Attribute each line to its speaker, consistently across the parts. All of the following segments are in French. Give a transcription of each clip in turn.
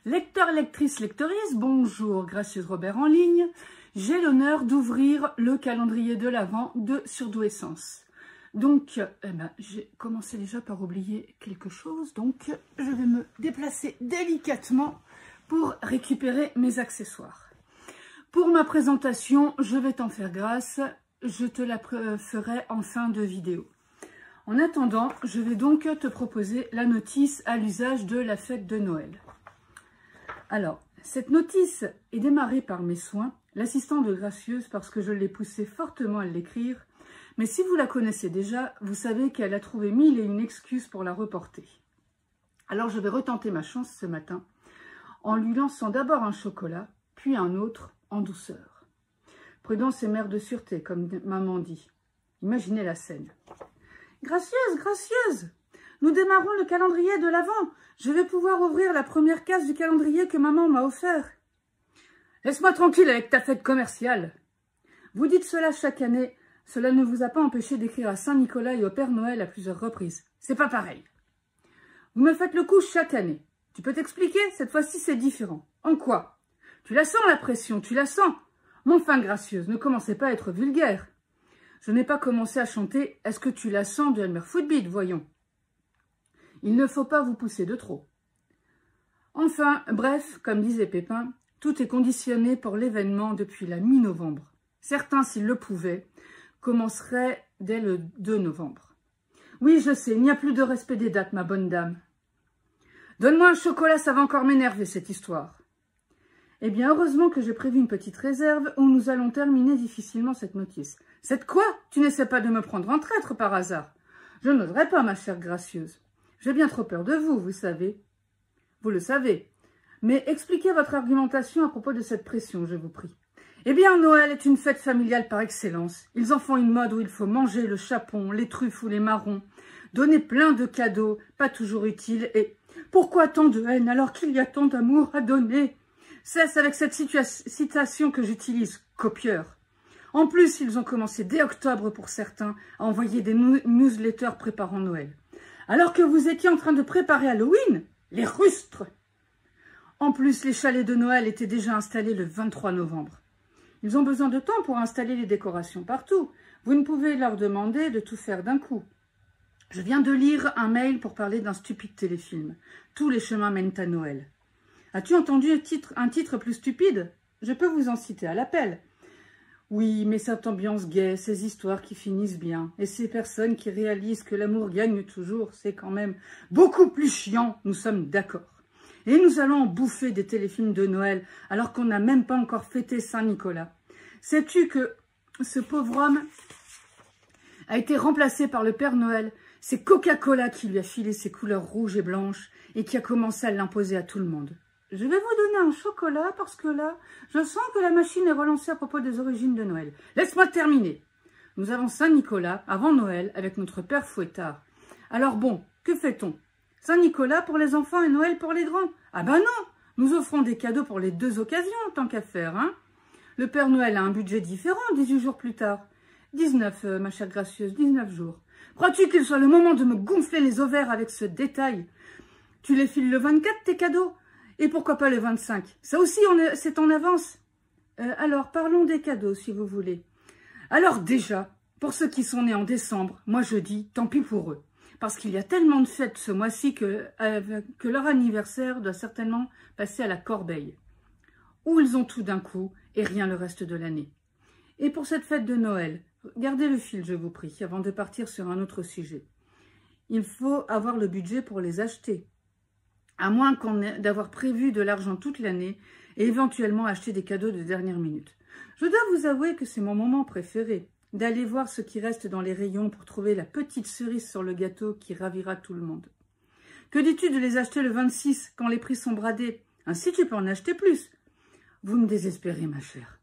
Speaker 1: Lecteurs, lectrices, lectrices, bonjour, Gracieuse Robert en ligne. J'ai l'honneur d'ouvrir le calendrier de l'Avent de Surdoué Sens. Donc, j'ai commencé déjà par oublier quelque chose, donc je vais me déplacer délicatement pour récupérer mes accessoires. Pour ma présentation, je vais t'en faire grâce, je te la ferai en fin de vidéo. En attendant, je vais donc te proposer la notice à l'usage de la fête de Noël. Alors, cette notice est démarrée par mes soins, l'assistante de Gracieuse, parce que je l'ai poussée fortement à l'écrire. Mais si vous la connaissez déjà, vous savez qu'elle a trouvé 1001 excuses pour la reporter. Alors je vais retenter ma chance ce matin, en lui lançant d'abord un chocolat, puis un autre en douceur. Prudence est mère de sûreté, comme maman dit. Imaginez la scène. Gracieuse, Gracieuse, nous démarrons le calendrier de l'Avent. Je vais pouvoir ouvrir la première case du calendrier que maman m'a offert. Laisse-moi tranquille avec ta fête commerciale. Vous dites cela chaque année. Cela ne vous a pas empêché d'écrire à Saint-Nicolas et au Père Noël à plusieurs reprises. C'est pas pareil. Vous me faites le coup chaque année. Tu peux t'expliquer? Cette fois-ci, c'est différent. En quoi? Tu la sens, la pression, tu la sens. Mon fin Gracieuse, ne commencez pas à être vulgaire. Je n'ai pas commencé à chanter « Est-ce que tu la sens » de Elmer Footbeat, voyons. Il ne faut pas vous pousser de trop. Enfin, bref, comme disait Pépin, tout est conditionné pour l'événement depuis la mi-novembre. Certains, s'ils le pouvaient, commenceraient dès le 2 novembre. Oui, je sais, il n'y a plus de respect des dates, ma bonne dame. Donne-moi un chocolat, ça va encore m'énerver, cette histoire. Eh bien, heureusement que j'ai prévu une petite réserve où nous allons terminer difficilement cette notice. C'est quoi? Tu n'essaies pas de me prendre en traître par hasard? Je n'oserais pas, ma chère Gracieuse. J'ai bien trop peur de vous, vous savez. Vous le savez. Mais expliquez votre argumentation à propos de cette pression, je vous prie. Eh bien, Noël est une fête familiale par excellence. Ils en font une mode où il faut manger le chapon, les truffes ou les marrons, donner plein de cadeaux, pas toujours utiles, et pourquoi tant de haine alors qu'il y a tant d'amour à donner? Cesse avec cette citation que j'utilise, copieur. En plus, ils ont commencé dès octobre pour certains à envoyer des newsletters préparant Noël. Alors que vous étiez en train de préparer Halloween, les rustres. En plus, les chalets de Noël étaient déjà installés le 23 novembre. Ils ont besoin de temps pour installer les décorations partout. Vous ne pouvez leur demander de tout faire d'un coup. Je viens de lire un mail pour parler d'un stupide téléfilm. Tous les chemins mènent à Noël. As-tu entendu un titre plus stupide? Je peux vous en citer à l'appel. Oui, mais cette ambiance gaie, ces histoires qui finissent bien, et ces personnes qui réalisent que l'amour gagne toujours, c'est quand même beaucoup plus chiant, nous sommes d'accord. Et nous allons en bouffer des téléfilms de Noël, alors qu'on n'a même pas encore fêté Saint-Nicolas. Sais-tu que ce pauvre homme a été remplacé par le Père Noël? C'est Coca-Cola qui lui a filé ses couleurs rouges et blanches, et qui a commencé à l'imposer à tout le monde. Je vais vous donner un chocolat parce que là, je sens que la machine est relancée à propos des origines de Noël. Laisse-moi terminer. Nous avons Saint-Nicolas avant Noël avec notre père Fouettard. Alors bon, que fait-on? Saint-Nicolas pour les enfants et Noël pour les grands? Ah ben non, nous offrons des cadeaux pour les deux occasions, tant qu'à faire, hein. Le Père Noël a un budget différent 18 jours plus tard. 19, ma chère Gracieuse, 19 jours. Crois-tu qu'il soit le moment de me gonfler les ovaires avec ce détail? Tu les files le 24, tes cadeaux? Et pourquoi pas le 25? Ça aussi, c'est en avance. Alors, parlons des cadeaux, si vous voulez. Alors déjà, pour ceux qui sont nés en décembre, moi je dis, tant pis pour eux. Parce qu'il y a tellement de fêtes ce mois-ci que leur anniversaire doit certainement passer à la corbeille. Où ils ont tout d'un coup et rien le reste de l'année. Et pour cette fête de Noël, gardez le fil, je vous prie, avant de partir sur un autre sujet. Il faut avoir le budget pour les acheter. À moins d'avoir prévu de l'argent toute l'année et éventuellement acheter des cadeaux de dernière minute. Je dois vous avouer que c'est mon moment préféré, d'aller voir ce qui reste dans les rayons pour trouver la petite cerise sur le gâteau qui ravira tout le monde. Que dis-tu de les acheter le 26 quand les prix sont bradés? Ainsi tu peux en acheter plus. Vous me désespérez, ma chère.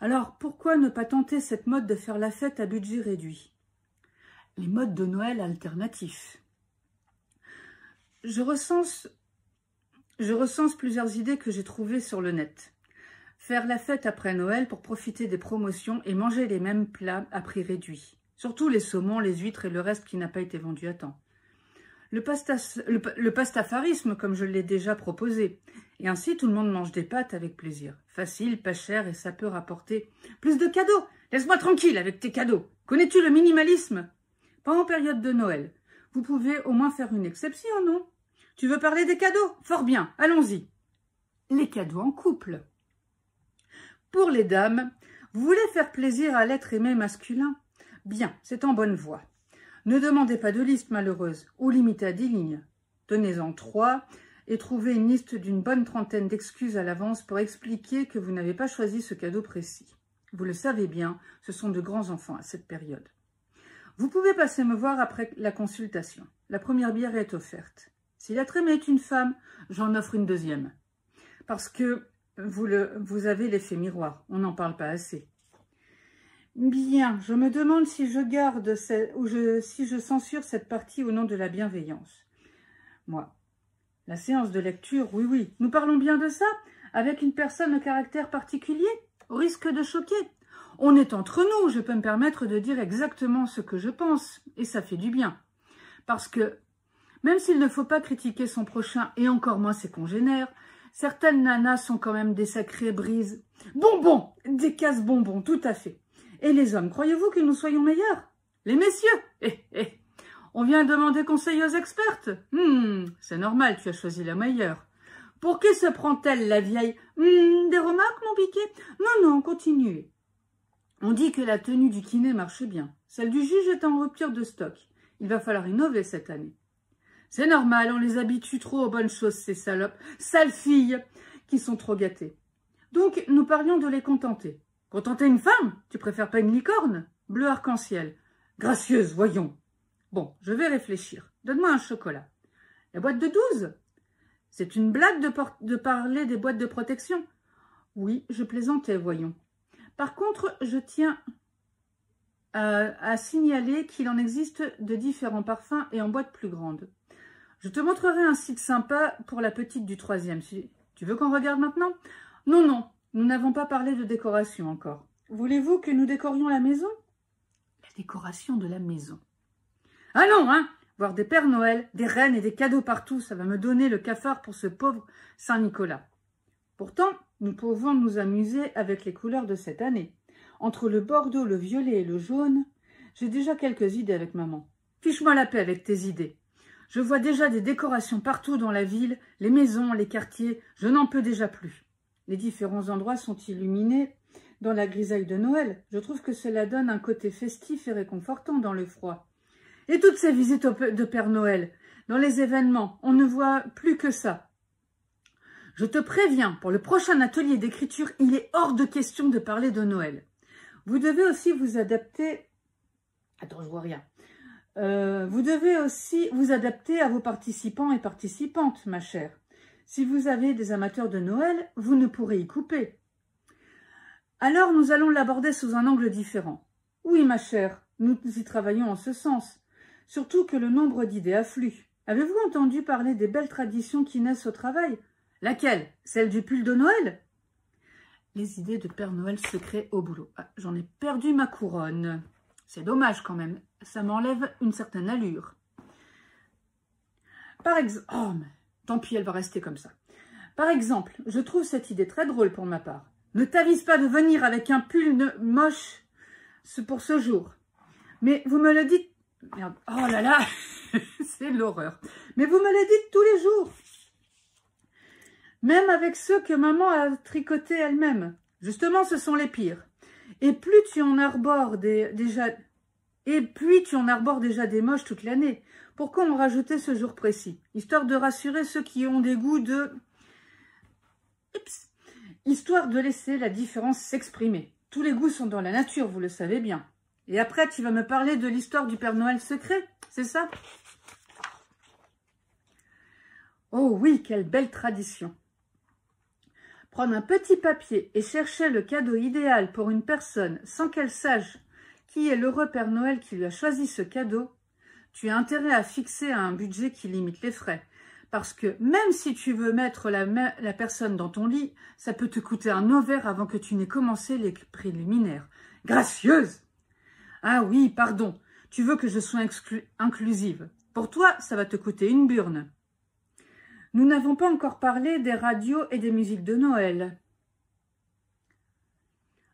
Speaker 1: Alors pourquoi ne pas tenter cette mode de faire la fête à budget réduit? Les modes de Noël alternatifs. Je recense plusieurs idées que j'ai trouvées sur le net. Faire la fête après Noël pour profiter des promotions et manger les mêmes plats à prix réduit. Surtout les saumons, les huîtres et le reste qui n'a pas été vendu à temps. le pastafarisme, comme je l'ai déjà proposé. Et ainsi, tout le monde mange des pâtes avec plaisir. Facile, pas cher, et ça peut rapporter plus de cadeaux. Laisse-moi tranquille avec tes cadeaux. Connais-tu le minimalisme? Pas en période de Noël. Vous pouvez au moins faire une exception, non? Tu veux parler des cadeaux? Fort bien, allons-y. Les cadeaux en couple. Pour les dames, vous voulez faire plaisir à l'être aimé masculin? Bien, c'est en bonne voie. Ne demandez pas de liste malheureuse, ou limitée à 10 lignes. Tenez-en 3 et trouvez une liste d'une bonne trentaine d'excuses à l'avance pour expliquer que vous n'avez pas choisi ce cadeau précis. Vous le savez bien, ce sont de grands enfants à cette période. Vous pouvez passer me voir après la consultation. La première bière est offerte. Si l'être aimé est une femme, j'en offre une deuxième. Parce que vous avez l'effet miroir, on n'en parle pas assez. Bien, je me demande si je garde si je censure cette partie au nom de la bienveillance. Moi, la séance de lecture, oui, nous parlons bien de ça, avec une personne au caractère particulier, au risque de choquer. On est entre nous, je peux me permettre de dire exactement ce que je pense, et ça fait du bien. Parce que, même s'il ne faut pas critiquer son prochain, et encore moins ses congénères, certaines nanas sont quand même des sacrées brises. Bonbons, des casse-bonbons, tout à fait. Et les hommes, croyez-vous que nous soyons meilleurs? Les messieurs, on vient demander conseil aux expertes. C'est normal, tu as choisi la meilleure. Pour qui se prend-elle, la vieille? Des remarques, mon piquet? Non, continuez. On dit que la tenue du kiné marche bien. Celle du juge est en rupture de stock. Il va falloir innover cette année. C'est normal, on les habitue trop aux bonnes choses, ces salopes, sales filles, qui sont trop gâtées. Donc, nous parlions de les contenter. Contenter une femme? Tu préfères pas une licorne? Bleu arc-en-ciel. Gracieuse, voyons. Bon, je vais réfléchir. Donne-moi un chocolat. La boîte de 12? C'est une blague de parler des boîtes de protection? Oui, je plaisantais, voyons. Par contre, je tiens à signaler qu'il en existe de différents parfums et en boîte plus grande. Je te montrerai un site sympa pour la petite du 3e. Tu veux qu'on regarde maintenant? Non, nous n'avons pas parlé de décoration encore. Voulez-vous que nous décorions la maison? La décoration de la maison. Ah non, voir des Pères Noël, des reines et des cadeaux partout, ça va me donner le cafard pour ce pauvre Saint-Nicolas. Pourtant, nous pouvons nous amuser avec les couleurs de cette année. Entre le bordeaux, le violet et le jaune, j'ai déjà quelques idées avec maman. Fiche-moi la paix avec tes idées. Je vois déjà des décorations partout dans la ville, les maisons, les quartiers, je n'en peux déjà plus. Les différents endroits sont illuminés dans la grisaille de Noël. Je trouve que cela donne un côté festif et réconfortant dans le froid. Et toutes ces visites de Père Noël, dans les événements, on ne voit plus que ça. Je te préviens, pour le prochain atelier d'écriture, il est hors de question de parler de Noël. Vous devez aussi vous adapter... Attends, je vois rien. Vous devez aussi vous adapter à vos participants et participantes, ma chère. Si vous avez des amateurs de Noël, vous ne pourrez y couper. Alors, nous allons l'aborder sous un angle différent. Oui, ma chère, nous y travaillons en ce sens. Surtout que le nombre d'idées afflue. Avez-vous entendu parler des belles traditions qui naissent au travail? Laquelle? Celle du pull de Noël? Les idées de Père Noël secret au boulot. Ah, j'en ai perdu ma couronne. C'est dommage quand même. Ça m'enlève une certaine allure. Par exemple... Oh, mais tant pis, elle va rester comme ça. Par exemple, je trouve cette idée très drôle pour ma part. Ne t'avise pas de venir avec un pull moche pour ce jour. Mais vous me le dites... Merde. Oh là là, c'est l'horreur. Mais vous me le dites tous les jours. Même avec ceux que maman a tricotés elle-même. Justement, ce sont les pires. Et plus tu en arbores déjà des moches toute l'année. Pourquoi en rajouter ce jour précis? Histoire de rassurer ceux qui ont des goûts de... Histoire de laisser la différence s'exprimer. Tous les goûts sont dans la nature, vous le savez bien. Et après, tu vas me parler de l'histoire du Père Noël secret, c'est ça? Oh oui, quelle belle tradition. Prendre un petit papier et chercher le cadeau idéal pour une personne sans qu'elle sache qui est l'heureux Père Noël qui lui a choisi ce cadeau, tu as intérêt à fixer un budget qui limite les frais. Parce que même si tu veux mettre la personne dans ton lit, ça peut te coûter un ovaire avant que tu n'aies commencé les préliminaires. Gracieuse! Ah oui, pardon, tu veux que je sois inclusive. Pour toi, ça va te coûter une burne. Nous n'avons pas encore parlé des radios et des musiques de Noël.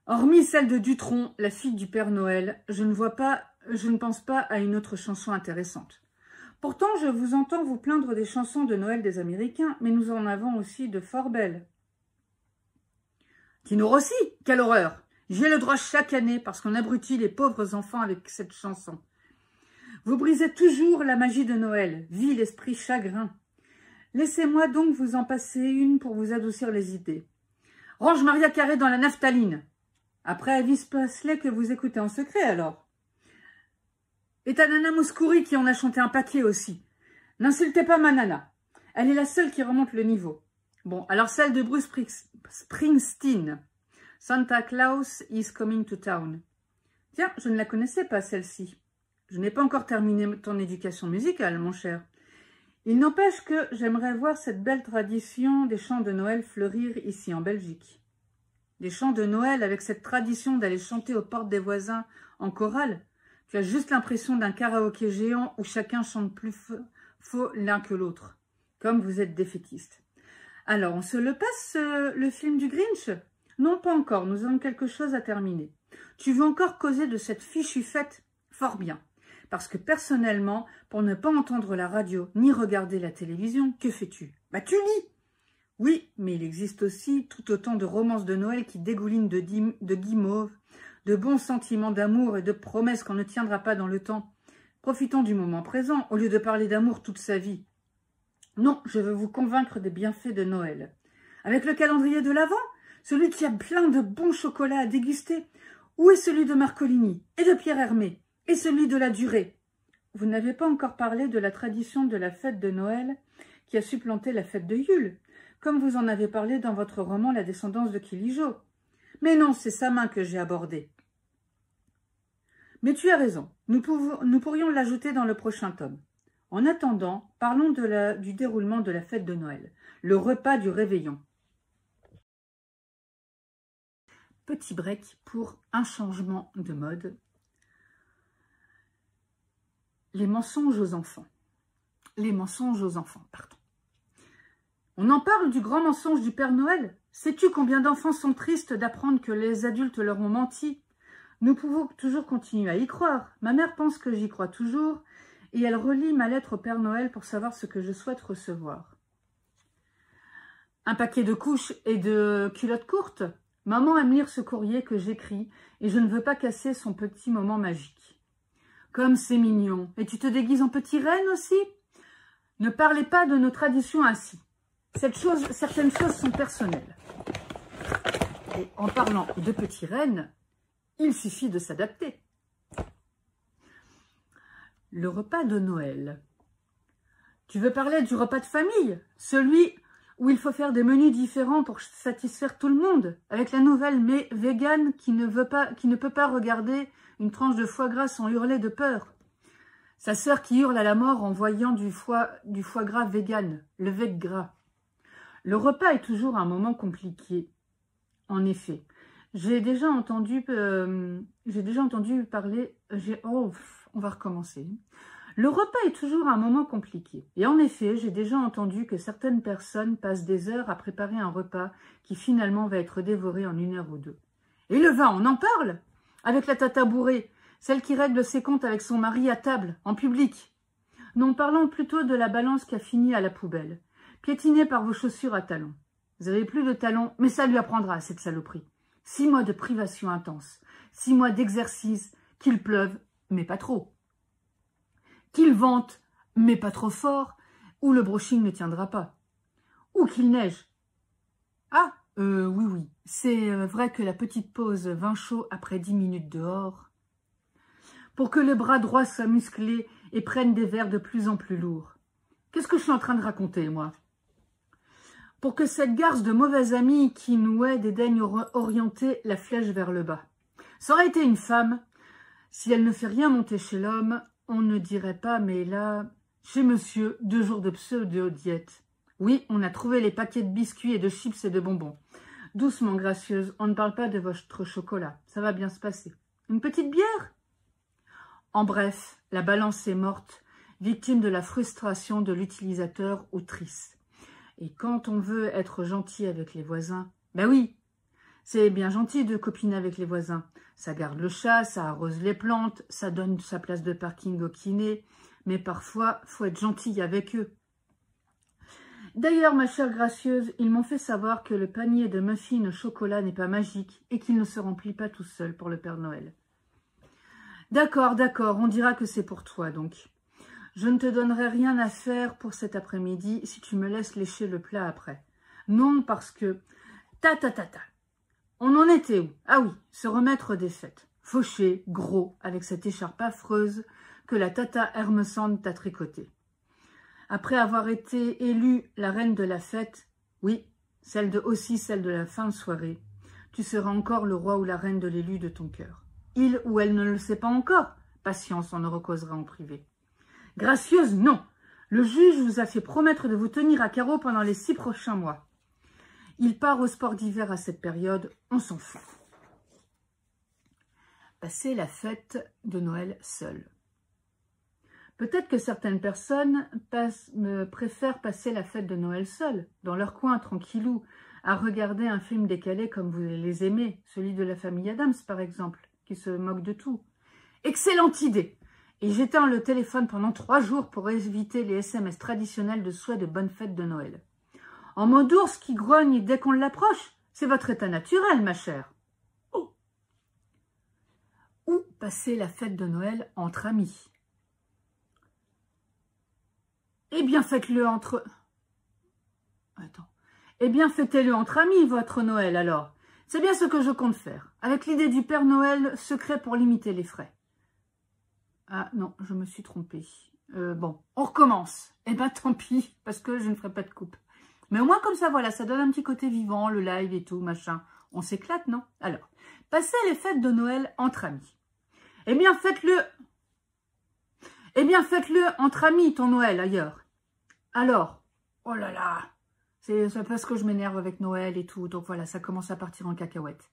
Speaker 1: Hormis celle de Dutronc, la fille du Père Noël, je ne pense pas à une autre chanson intéressante. Pourtant, je vous entends vous plaindre des chansons de Noël des Américains, mais nous en avons aussi de fort belles. Tino Rossi, quelle horreur! J'y ai le droit chaque année parce qu'on abrutit les pauvres enfants avec cette chanson. Vous brisez toujours la magie de Noël, vil esprit chagrin. Laissez-moi donc vous en passer une pour vous adoucir les idées. Range Maria Carré dans la naphtaline. Après Elvis Presley que vous écoutez en secret alors. Et ta nana Mouskouri qui en a chanté un paquet aussi. N'insultez pas ma nana. Elle est la seule qui remonte le niveau. Bon, alors celle de Bruce Springsteen. Santa Claus is coming to town. Tiens, je ne la connaissais pas celle-ci. Je n'ai pas encore terminé ton éducation musicale, mon cher. Il n'empêche que j'aimerais voir cette belle tradition des chants de Noël fleurir ici en Belgique. Des chants de Noël avec cette tradition d'aller chanter aux portes des voisins en chorale. Tu as juste l'impression d'un karaoké géant où chacun chante plus faux l'un que l'autre. Comme vous êtes défaitiste. Alors, on se le passe, le film du Grinch? Non, pas encore. Nous avons quelque chose à terminer. Tu veux encore causer de cette fichue fête? Fort bien. Parce que personnellement, pour ne pas entendre la radio ni regarder la télévision, que fais-tu? Bah tu lis. Oui, mais il existe aussi tout autant de romances de Noël qui dégoulinent de guimauve, de bons sentiments d'amour et de promesses qu'on ne tiendra pas dans le temps. Profitons du moment présent au lieu de parler d'amour toute sa vie. Non, je veux vous convaincre des bienfaits de Noël. Avec le calendrier de l'Avent, celui qui a plein de bons chocolats à déguster, où est celui de Marcolini et de Pierre Hermé? Et celui de la durée. Vous n'avez pas encore parlé de la tradition de la fête de Noël qui a supplanté la fête de Yule, comme vous en avez parlé dans votre roman La descendance de Kilijo. Mais non, c'est sa main que j'ai abordée. Mais tu as raison, nous pourrions l'ajouter dans le prochain tome. En attendant, parlons du déroulement de la fête de Noël, le repas du réveillon. Petit break pour un changement de mode. Les mensonges aux enfants. Les mensonges aux enfants, pardon. On en parle du grand mensonge du Père Noël. Sais-tu combien d'enfants sont tristes d'apprendre que les adultes leur ont menti? Nous pouvons toujours continuer à y croire. Ma mère pense que j'y crois toujours et elle relit ma lettre au Père Noël pour savoir ce que je souhaite recevoir. Un paquet de couches et de culottes courtes. Maman aime lire ce courrier que j'écris et je ne veux pas casser son petit moment magique. Comme c'est mignon. Et tu te déguises en petit renne aussi? Ne parlez pas de nos traditions ainsi. Certaines choses sont personnelles. Et en parlant de petit renne, il suffit de s'adapter. Le repas de Noël. Tu veux parler du repas de famille? Celui où il faut faire des menus différents pour satisfaire tout le monde, avec la nouvelle mais végane qui ne peut pas regarder une tranche de foie gras sans hurler de peur. Sa sœur qui hurle à la mort en voyant du foie gras vegan, le veg gras. Le repas est toujours un moment compliqué. En effet, j'ai déjà entendu parler... on va recommencer. Le repas est toujours un moment compliqué. Et en effet, j'ai déjà entendu que certaines personnes passent des heures à préparer un repas qui finalement va être dévoré en 1 heure ou 2. Et le vin, on en parle? Avec la tata bourrée, celle qui règle ses comptes avec son mari à table, en public. Non, parlons plutôt de la balance qui a fini à la poubelle, piétinée par vos chaussures à talons. Vous avez plus de talons, mais ça lui apprendra, cette saloperie. 6 mois de privation intense, 6 mois d'exercice, qu'il pleuve, mais pas trop. Qu'il vente, mais pas trop fort, ou le brushing ne tiendra pas. Ou qu'il neige. Ah, oui, c'est vrai que la petite pause vin chaud après 10 minutes dehors, pour que le bras droit soit musclé et prenne des verres de plus en plus lourds. Qu'est-ce que je suis en train de raconter, moi? Pour que cette garce de mauvais amis qui nous aide et daigne orienter la flèche vers le bas. Ça aurait été une femme, si elle ne fait rien monter chez l'homme, on ne dirait pas, mais là, chez monsieur, 2 jours de pseudo-diète. Oui, on a trouvé les paquets de biscuits et de chips et de bonbons. Doucement, gracieuse, on ne parle pas de votre chocolat. Ça va bien se passer. Une petite bière? En bref, la balance est morte victime de la frustration de l'utilisateur ou triste. Et quand on veut être gentil avec les voisins, ben oui, c'est bien gentil de copiner avec les voisins. Ça garde le chat, ça arrose les plantes, ça donne sa place de parking au kiné, mais parfois, faut être gentil avec eux. D'ailleurs, ma chère gracieuse, ils m'ont fait savoir que le panier de muffins au chocolat n'est pas magique et qu'il ne se remplit pas tout seul pour le Père Noël. D'accord, d'accord, on dira que c'est pour toi donc. Je ne te donnerai rien à faire pour cet après-midi si tu me laisses lécher le plat après. Non, parce que... Ta. On en était où? Ah oui, se remettre des fêtes. Fauché, gros, avec cette écharpe affreuse que la tata Hermesande t'a tricotée. Après avoir été élue la reine de la fête, oui, aussi celle de la fin de soirée, tu seras encore le roi ou la reine de l'élu de ton cœur. Il ou elle ne le sait pas encore. Patience, on en recausera en privé. Gracieuse, non. Le juge vous a fait promettre de vous tenir à carreau pendant les 6 prochains mois. Il part au sport d'hiver à cette période, on s'en fout. Passer la fête de Noël seule. Peut-être que certaines personnes préfèrent passer la fête de Noël seule, dans leur coin, tranquillou, à regarder un film décalé comme vous les aimez, celui de la famille Addams par exemple, qui se moque de tout. Excellente idée! Et j'éteins le téléphone pendant 3 jours pour éviter les SMS traditionnels de souhait de bonne fête de Noël. En mode ours qui grogne dès qu'on l'approche, c'est votre état naturel, ma chère. Oh. Ou passer la fête de Noël entre amis. Eh bien, faites-le entre... Attends. Eh bien, fêtez-le entre amis, votre Noël, alors. C'est bien ce que je compte faire, avec l'idée du Père Noël secret pour limiter les frais. Ah non, je me suis trompée. Bon, on recommence. Eh bien, tant pis, parce que je ne ferai pas de coupe. Mais au moins, comme ça, voilà, ça donne un petit côté vivant, le live et tout, machin. On s'éclate, non? Alors, passez les fêtes de Noël entre amis. Eh bien, faites-le entre amis, ton Noël, ailleurs. Alors, oh là là, c'est parce que je m'énerve avec Noël et tout, donc voilà, ça commence à partir en cacahuète.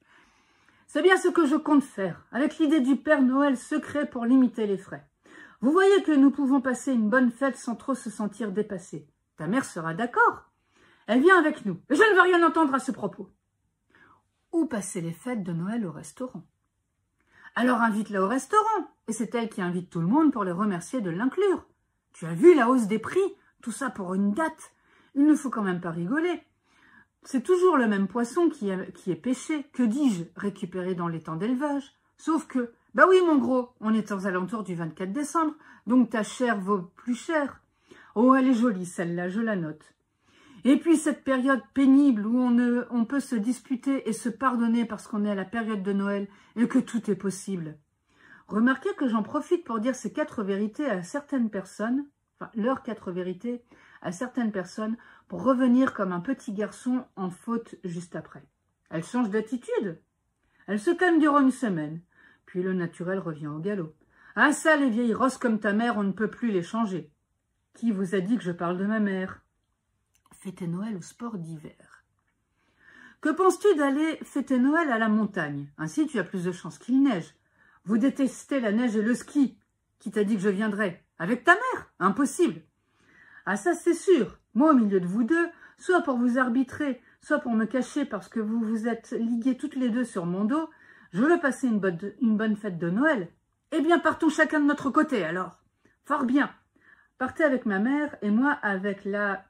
Speaker 1: C'est bien ce que je compte faire, avec l'idée du Père Noël secret pour limiter les frais. Vous voyez que nous pouvons passer une bonne fête sans trop se sentir dépassés. Ta mère sera d'accord. Elle vient avec nous. Je ne veux rien entendre à ce propos. Ou passer les fêtes de Noël au restaurant. Alors invite-la au restaurant. Et c'est elle qui invite tout le monde pour les remercier de l'inclure. Tu as vu la hausse des prix? Tout ça pour une date. Il ne faut quand même pas rigoler. C'est toujours le même poisson qui est pêché. Que dis-je? Récupéré dans les temps d'élevage. Sauf que, bah oui mon gros, on est aux alentours du 24 décembre. Donc ta chair vaut plus cher. Oh, elle est jolie celle-là, je la note. Et puis cette période pénible où on peut se disputer et se pardonner parce qu'on est à la période de Noël et que tout est possible. Remarquez que j'en profite pour dire ces 4 vérités à certaines personnes, enfin leurs 4 vérités à certaines personnes pour revenir comme un petit garçon en faute juste après. Elle change d'attitude. Elle se calme durant une semaine. Puis le naturel revient au galop. Ah ça, les vieilles rosses comme ta mère, on ne peut plus les changer. Qui vous a dit que je parle de ma mère? Fêter Noël au sport d'hiver. Que penses-tu d'aller fêter Noël à la montagne? Ainsi, tu as plus de chances qu'il neige. Vous détestez la neige et le ski. Qui t'a dit que je viendrais? Avec ta mère? Impossible. Ah ça, c'est sûr. Moi, au milieu de vous deux, soit pour vous arbitrer, soit pour me cacher parce que vous vous êtes ligués toutes les deux sur mon dos, je veux passer une bonne fête de Noël. Eh bien, partons chacun de notre côté, alors. Fort bien. Partez avec ma mère et moi avec la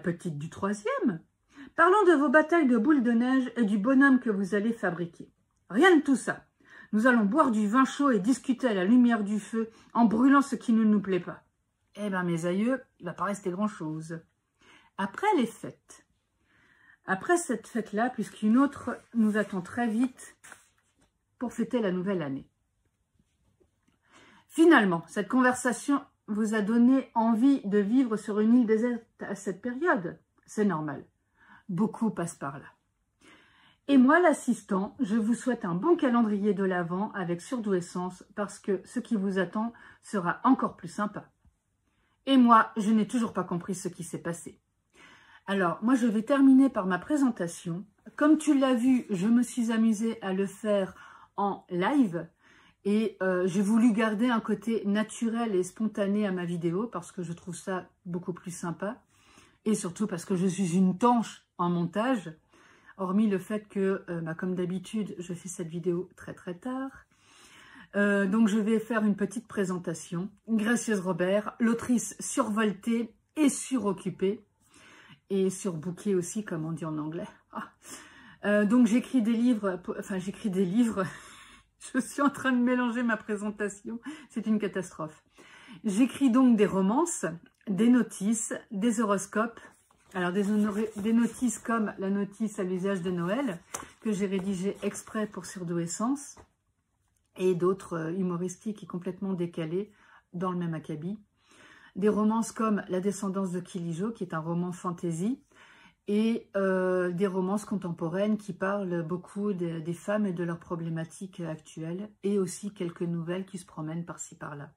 Speaker 1: petite du 3e. Parlons de vos batailles de boules de neige et du bonhomme que vous allez fabriquer. Rien de tout ça. Nous allons boire du vin chaud et discuter à la lumière du feu en brûlant ce qui ne nous plaît pas. Eh bien, mes aïeux, il ne va pas rester grand-chose. Après les fêtes. Après cette fête-là, puisqu'une autre nous attend très vite pour fêter la nouvelle année. Finalement, cette conversation vous a donné envie de vivre sur une île déserte à cette période. C'est normal. Beaucoup passent par là. Et moi, l'assistant, je vous souhaite un bon calendrier de l'Avent avec surdouessance parce que ce qui vous attend sera encore plus sympa. Et moi, je n'ai toujours pas compris ce qui s'est passé. Alors, moi, je vais terminer par ma présentation. Comme tu l'as vu, je me suis amusée à le faire en live. Et j'ai voulu garder un côté naturel et spontané à ma vidéo parce que je trouve ça beaucoup plus sympa. Et surtout parce que je suis une tanche en montage. Hormis le fait que, comme d'habitude, je fais cette vidéo très très tard. Donc je vais faire une petite présentation. Gracieuse Robert, l'autrice survoltée et suroccupée. Et surbookée aussi, comme on dit en anglais. Donc j'écris des livres, j'écris des livres, je suis en train de mélanger ma présentation, c'est une catastrophe. J'écris donc des romances, des notices, des horoscopes, alors des notices comme la notice à l'usage de Noël, que j'ai rédigée exprès pour Surdouessence, et d'autres humoristiques et complètement décalées dans le même acabit. Des romances comme La descendance de Kilijo, qui est un roman fantasy, et des romances contemporaines qui parlent beaucoup des femmes et de leurs problématiques actuelles, et aussi quelques nouvelles qui se promènent par-ci par-là.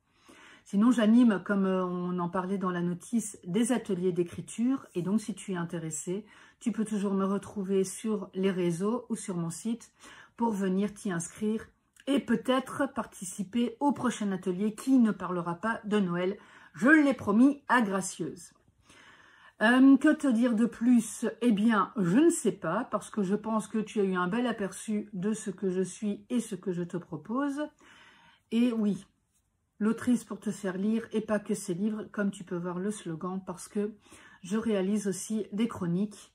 Speaker 1: Sinon, j'anime, comme on en parlait dans la notice, des ateliers d'écriture, et donc si tu es intéressé, tu peux toujours me retrouver sur les réseaux ou sur mon site pour venir t'y inscrire et peut-être participer au prochain atelier qui ne parlera pas de Noël. Je l'ai promis à Gracieuse. Que te dire de plus? Eh bien, je ne sais pas, parce que je pense que tu as eu un bel aperçu de ce que je suis et ce que je te propose. Et oui, l'autrice pour te faire lire, et pas que ses livres, comme tu peux voir le slogan, parce que je réalise aussi des chroniques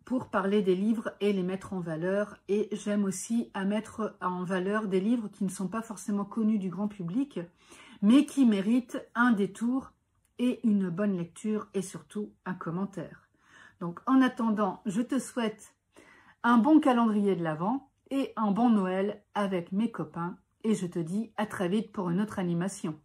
Speaker 1: pour parler des livres et les mettre en valeur. Et j'aime aussi à mettre en valeur des livres qui ne sont pas forcément connus du grand public, mais qui méritent un détour et une bonne lecture et surtout un commentaire. Donc en attendant, je te souhaite un bon calendrier de l'Avent et un bon Noël avec mes copains et je te dis à très vite pour une autre animation.